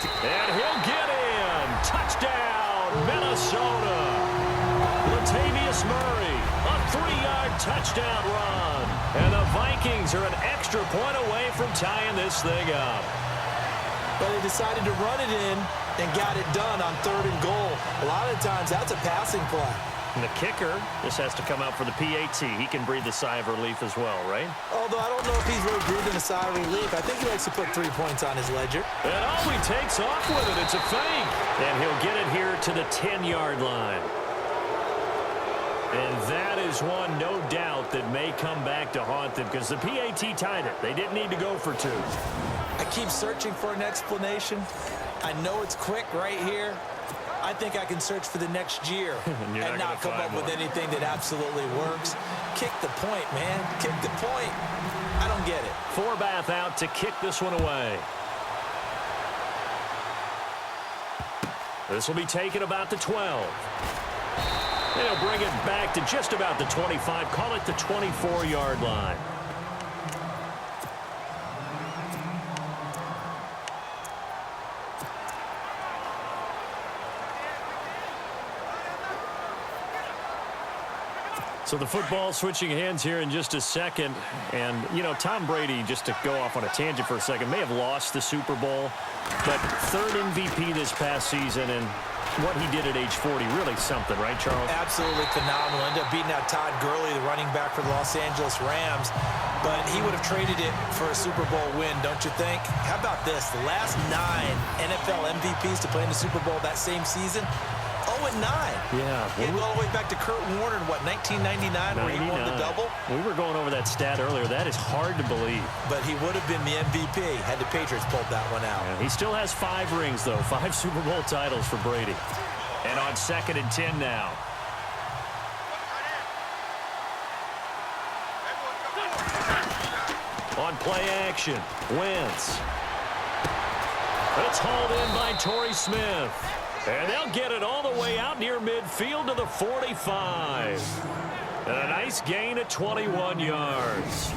And he'll get in. Touchdown, Minnesota. Latavius Murray, a 3-yard touchdown run. And the Vikings are an extra point away from tying this thing up. But they decided to run it in and got it done on 3rd and goal. A lot of times that's a passing play. And the kicker, this has to come out for the PAT. He can breathe a sigh of relief as well, right? Although I don't know if he's really breathing a sigh of relief. I think he likes to put 3 points on his ledger. And he takes off with it. It's a fake. And he'll get it here to the 10-yard line. And that is one, no doubt, that may come back to haunt them because the PAT tied it. They didn't need to go for 2. I keep searching for an explanation. I know it's quick right here. I think I can search for the next year and not come up with anything that absolutely works. Kick the point, man. Kick the point. I don't get it. Forbath out to kick this one away. This will be taken about the 12. They'll bring it back to just about the 25. Call it the 24-yard line. So the football switching hands here in just a second. And, you know, Tom Brady, just to go off on a tangent for a second, may have lost the Super Bowl, but 3rd MVP this past season, and what he did at age 40, really something, right, Charles? Absolutely phenomenal. Ended up beating out Todd Gurley, the running back for the Los Angeles Rams, but he would have traded it for a Super Bowl win, don't you think? How about this? The last 9 NFL MVPs to play in the Super Bowl that same season, 0-9. Yeah. He had all the way back to Kurt Warner in, what, 1999, where he won the double? We were going over that stat earlier. That is hard to believe. But he would have been the MVP had the Patriots pulled that one out. Yeah, he still has 5 rings, though. 5 Super Bowl titles for Brady. And on 2nd and 10 now. On play action, Wentz. It's hauled in by Torrey Smith. And they'll get it all the way out near midfield to the 45. And a nice gain of 21 yards.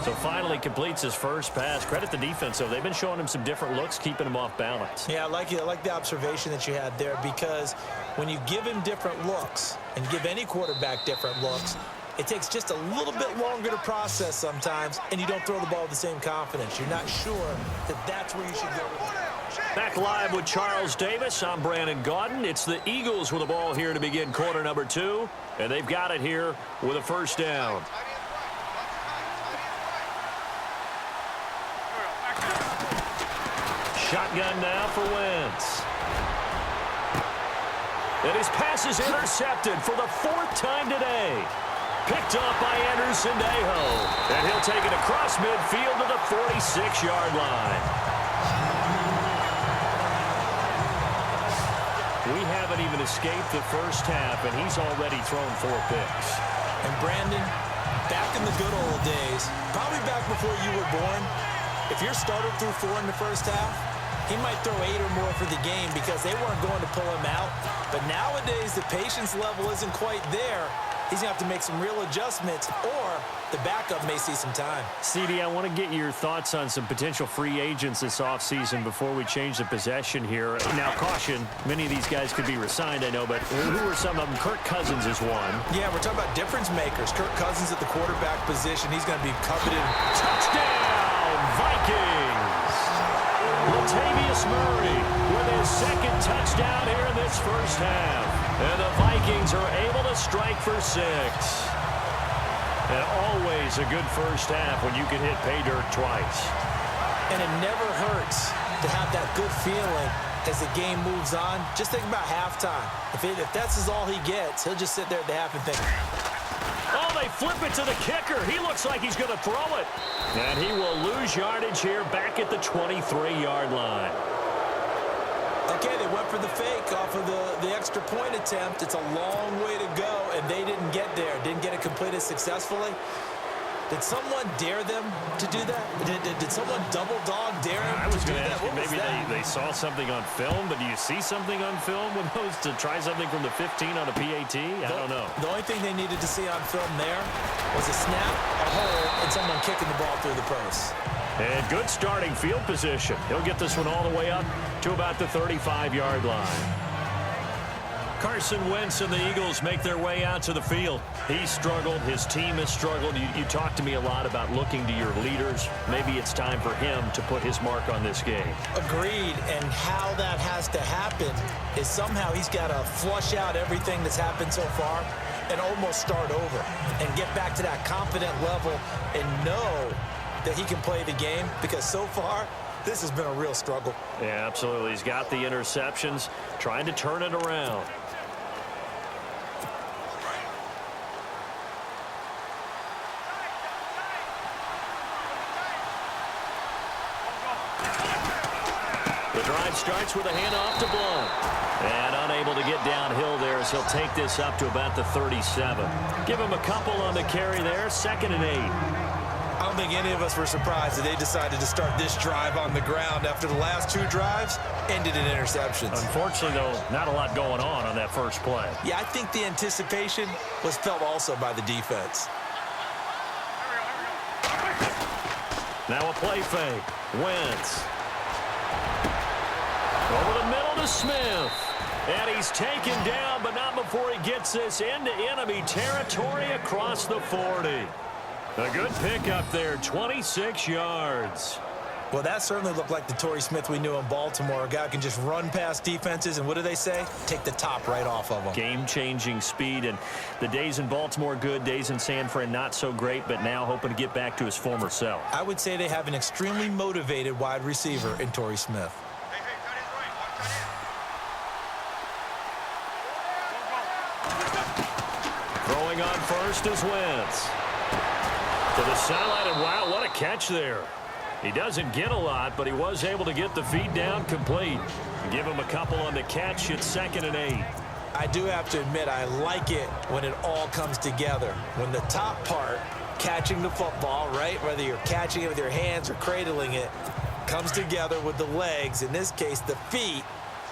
So finally completes his first pass. Credit the defense, though. They've been showing him some different looks, keeping him off balance. Yeah, I like it. I like the observation that you had there, because when you give him different looks and give any quarterback different looks, it takes just a little bit longer to process sometimes, and you don't throw the ball with the same confidence. You're not sure that that's where you should go. Back live with Charles Davis. I'm Brandon Gaudin. It's the Eagles with the ball here to begin quarter number 2, and they've got it here with a first down. Shotgun now for Wentz. And his pass is intercepted for the 4th time today. Picked off by Anderson Dejo. And he'll take it across midfield to the 46-yard line. We haven't even escaped the first half, and he's already thrown 4 picks. And Brandon, back in the good old days, probably back before you were born, if your starter threw 4 in the first half, he might throw 8 or more for the game because they weren't going to pull him out. But nowadays, the patience level isn't quite there. He's going to have to make some real adjustments, or the backup may see some time. CD, I want to get your thoughts on some potential free agents this offseason before we change the possession here. Now, caution, many of these guys could be re-signed, I know, but who are some of them? Kirk Cousins is one. Yeah, we're talking about difference makers. Kirk Cousins at the quarterback position. He's going to be coveted. Touchdown, Vikings! Latavius Murray with his 2nd touchdown here in this first half. And the Vikings are able to strike for 6. And always a good first half when you can hit pay dirt twice. And it never hurts to have that good feeling as the game moves on. Just think about halftime. If that's all he gets, he'll just sit there at the half and think. Oh, they flip it to the kicker. He looks like he's going to throw it. And he will lose yardage here back at the 23-yard line. Okay, they went for the fake off of the extra point attempt. It's a long way to go, and they didn't get there. Didn't get it completed successfully. Did someone dare them to do that? Did someone double dog dare them I was to do going to that? ask you, maybe they saw something on film, but do you see something on film with those to try something from the 15 on a PAT? I don't know. The only thing they needed to see on film there was a snap, a hole, and someone kicking the ball through the post. And good starting field position. He'll get this one all the way up to about the 35-yard line. Carson Wentz and the Eagles make their way out to the field. He struggled. His team has struggled. You talked to me a lot about looking to your leaders. Maybe it's time for him to put his mark on this game. Agreed. And how that has to happen is somehow he's got to flush out everything that's happened so far and almost start over and get back to that confident level and know that he can play the game, because so far this has been a real struggle. Yeah, absolutely. He's got the interceptions, trying to turn it around. The drive starts with a handoff to Blount. And unable to get downhill there as he'll take this up to about the 37. Give him a couple on the carry there, 2nd and 8. I don't think any of us were surprised that they decided to start this drive on the ground after the last 2 drives ended in interceptions. Unfortunately, though, not a lot going on that first play. Yeah, I think the anticipation was felt also by the defense. Now a play fake. Wentz. Over the middle to Smith. And he's taken down, but not before he gets this into enemy territory across the 40. A good pickup there, 26 yards. Well, that certainly looked like the Torrey Smith we knew in Baltimore. A guy who can just run past defenses, and what do they say? Take the top right off of them. Game-changing speed, and the days in Baltimore good, days in San Fran not so great, but now hoping to get back to his former self. I would say they have an extremely motivated wide receiver in Torrey Smith. Throwing on first is Wentz. To the sideline, and wow, what a catch there. He doesn't get a lot, but he was able to get the feed down complete. Give him a couple on the catch. It's 2nd and 8. I do have to admit, I like it when it all comes together. When the top part, catching the football, right, whether you're catching it with your hands or cradling it, comes together with the legs, in this case the feet,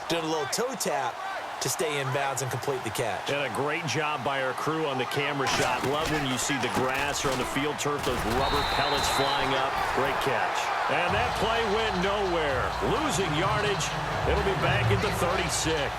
doing a little toe tap to stay in bounds and complete the catch. And a great job by our crew on the camera shot. Love when you see the grass or on the field turf, those rubber pellets flying up. Great catch. And that play went nowhere. Losing yardage. It'll be back at the 36.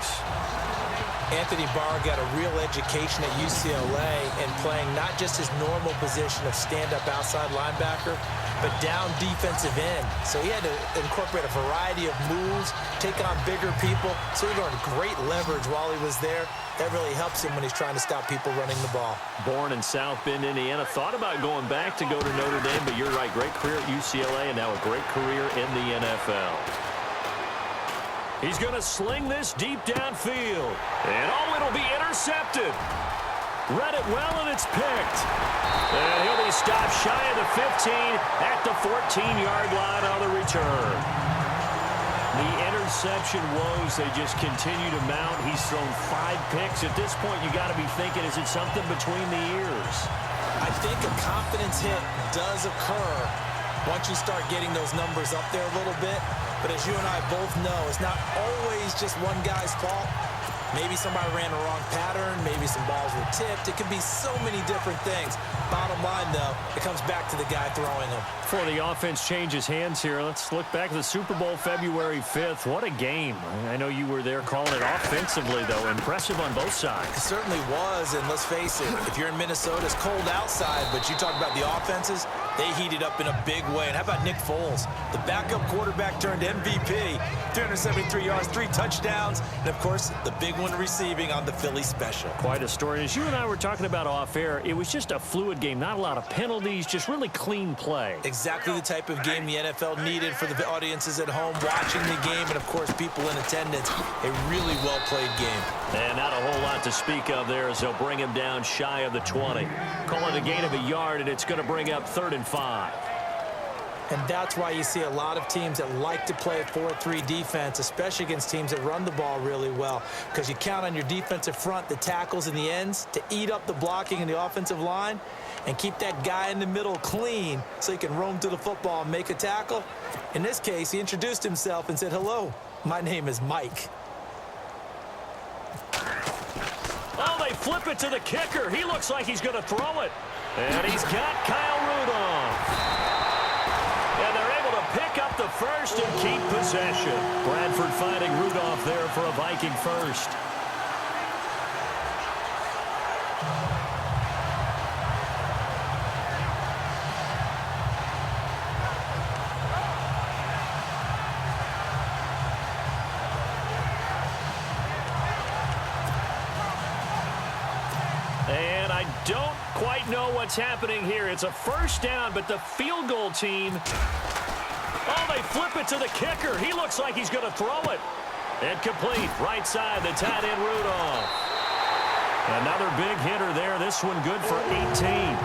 Anthony Barr got a real education at UCLA in playing not just his normal position of stand-up outside linebacker, but down defensive end. So he had to incorporate a variety of moves, take on bigger people. So he learned great leverage while he was there. That really helps him when he's trying to stop people running the ball. Born in South Bend, Indiana. Thought about going back to go to Notre Dame, but you're right. Great career at UCLA and now a great career in the NFL. He's going to sling this deep downfield. And oh, it'll be intercepted. Read it well, and it's picked. And he'll be stopped shy of the 15 at the 14-yard line on the return. The interception woes, they just continue to mount. He's thrown 5 picks. At this point, you got to be thinking, is it something between the ears? I think a confidence hit does occur once you start getting those numbers up there a little bit. But as you and I both know, it's not always just one guy's fault. Maybe somebody ran the wrong pattern. Maybe some balls were tipped. It could be so many different things. Bottom line, though, it comes back to the guy throwing them. Before the offense changes hands here, let's look back at the Super Bowl February 5th. What a game. I know you were there calling it offensively, though. Impressive on both sides. It certainly was, and let's face it, if you're in Minnesota, it's cold outside, but you talk about the offenses, they heated up in a big way. And how about Nick Foles? The backup quarterback turned MVP, 373 yards, 3 touchdowns, and, of course, the big one receiving on the Philly special. Quite a story. As you and I were talking about off-air, it was just a fluid game. Not a lot of penalties, just really clean play. Exactly the type of game the NFL needed for the audiences at home watching the game and, of course, people in attendance. A really well-played game. And not a whole lot to speak of there as they'll bring him down shy of the 20. Call it a gain of a yard, and it's going to bring up 3rd and 5. And that's why you see a lot of teams that like to play a 4-3 defense, especially against teams that run the ball really well, because you count on your defensive front, the tackles and the ends, to eat up the blocking in the offensive line and keep that guy in the middle clean so he can roam to the football and make a tackle. In this case, he introduced himself and said, "Hello, my name is Mike." Oh, they flip it to the kicker. He looks like he's going to throw it. And he's got Kyle Rudolph. And they're first and keep possession. Bradford finding Rudolph there for a Viking first. And I don't quite know what's happening here. It's a first down, but the field goal team, oh, they flip it to the kicker. He looks like he's going to throw it. Incomplete, right side, the tight end Rudolph. Another big hitter there. This one good for 18.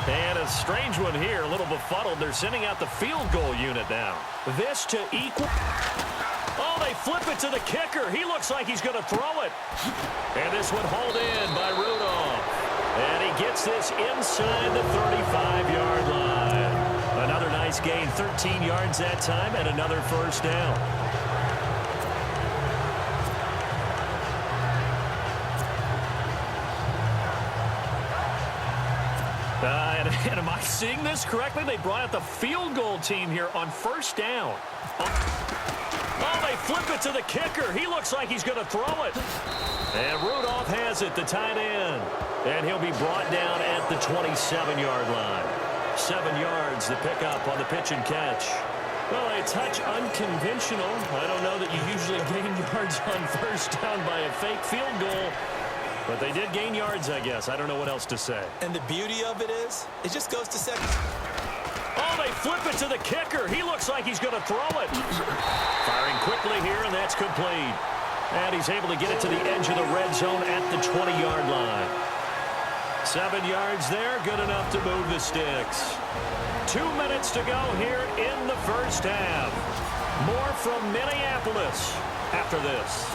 And a strange one here, a little befuddled. They're sending out the field goal unit now. This to equal. Oh, they flip it to the kicker. He looks like he's going to throw it. And this one hauled in by Rudolph. And he gets this inside the 35-yard line. Another nice gain, 13 yards that time, and another first down. And am I seeing this correctly? They brought out the field goal team here on first down. Oh, they flip it to the kicker. He looks like he's going to throw it. And Rudolph has it, the tight end. And he'll be brought down at the 27-yard line. 7 yards, the pickup on the pitch and catch. Well, a touch unconventional. I don't know that you usually gain yards on first down by a fake field goal. But they did gain yards, I guess. I don't know what else to say. And the beauty of it is, it just goes to second. Oh, they flip it to the kicker. He looks like he's going to throw it. Firing quickly here, and that's complete. And he's able to get it to the edge of the red zone at the 20-yard line. 7 yards there, good enough to move the sticks. 2 minutes to go here in the first half. More from Minneapolis after this.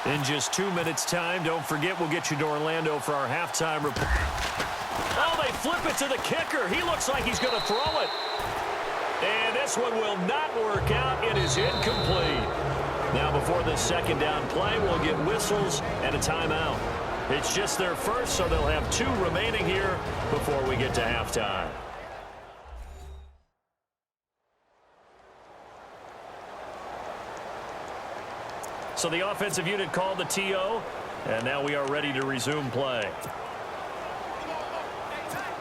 In just 2 minutes' time, don't forget we'll get you to Orlando for our halftime report. Oh, they flip it to the kicker. He looks like he's going to throw it. And this one will not work out. It is incomplete. Now, before the second down play, we'll get whistles and a timeout. It's just their first, so they'll have 2 remaining here before we get to halftime. So the offensive unit called the TO, and now we are ready to resume play.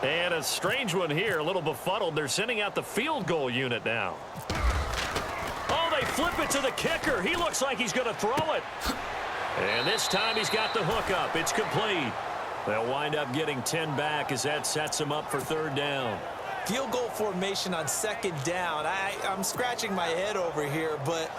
And a strange one here, a little befuddled. They're sending out the field goal unit now. Oh, they flip it to the kicker. He looks like he's going to throw it. And this time he's got the hook up. It's complete. They'll wind up getting 10 back as that sets him up for third down. Field goal formation on second down. I'm scratching my head over here, but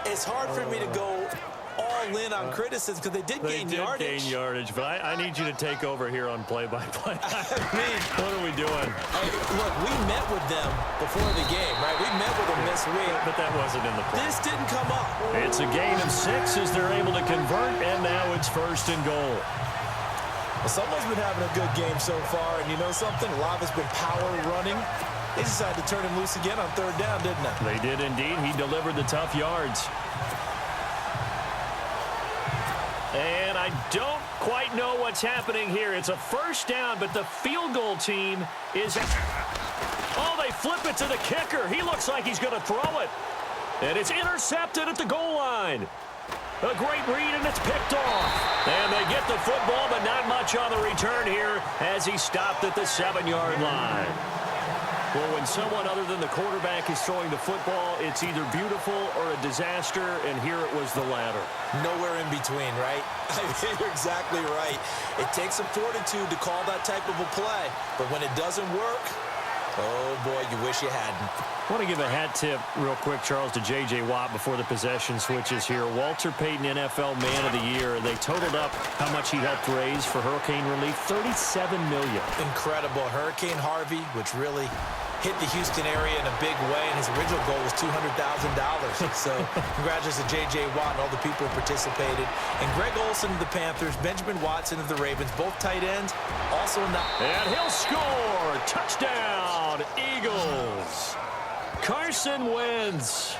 it's hard for me to go all in on criticism because they did gain yardage. They did gain yardage, but I need you to take over here on play-by-play. What are we doing? Hey, look, we met with them before the game, right? We met with them this week. But that wasn't in the play. This didn't come up. It's a gain of 6 as they're able to convert, and now it's first and goal. Well, someone's been having a good game so far, and you know something? A lot of it's been power running. They decided to turn him loose again on third down, didn't they? They did indeed. He delivered the tough yards. And I don't quite know what's happening here. It's a first down, but the field goal team is... Oh, they flip it to the kicker. He looks like he's going to throw it. And it's intercepted at the goal line. A great read, and it's picked off. And they get the football, but not much on the return here as he stopped at the 7-yard line. Well, when someone other than the quarterback is throwing the football, it's either beautiful or a disaster, and here it was the latter. Nowhere in between, right? You're exactly right. It takes some fortitude to call that type of a play, but when it doesn't work, oh, boy, you wish you hadn't. I want to give a hat tip real quick, Charles, to J.J. Watt before the possession switches here. Walter Payton, NFL Man of the Year. They totaled up how much he helped raise for hurricane relief, $37 million. Incredible. Hurricane Harvey, which really hit the Houston area in a big way, and his original goal was $200,000. So congratulations to J.J. Watt and all the people who participated. And Greg Olsen of the Panthers, Benjamin Watson of the Ravens, both tight ends, also in the... And he'll score! Touchdown, Eagles! Carson Wentz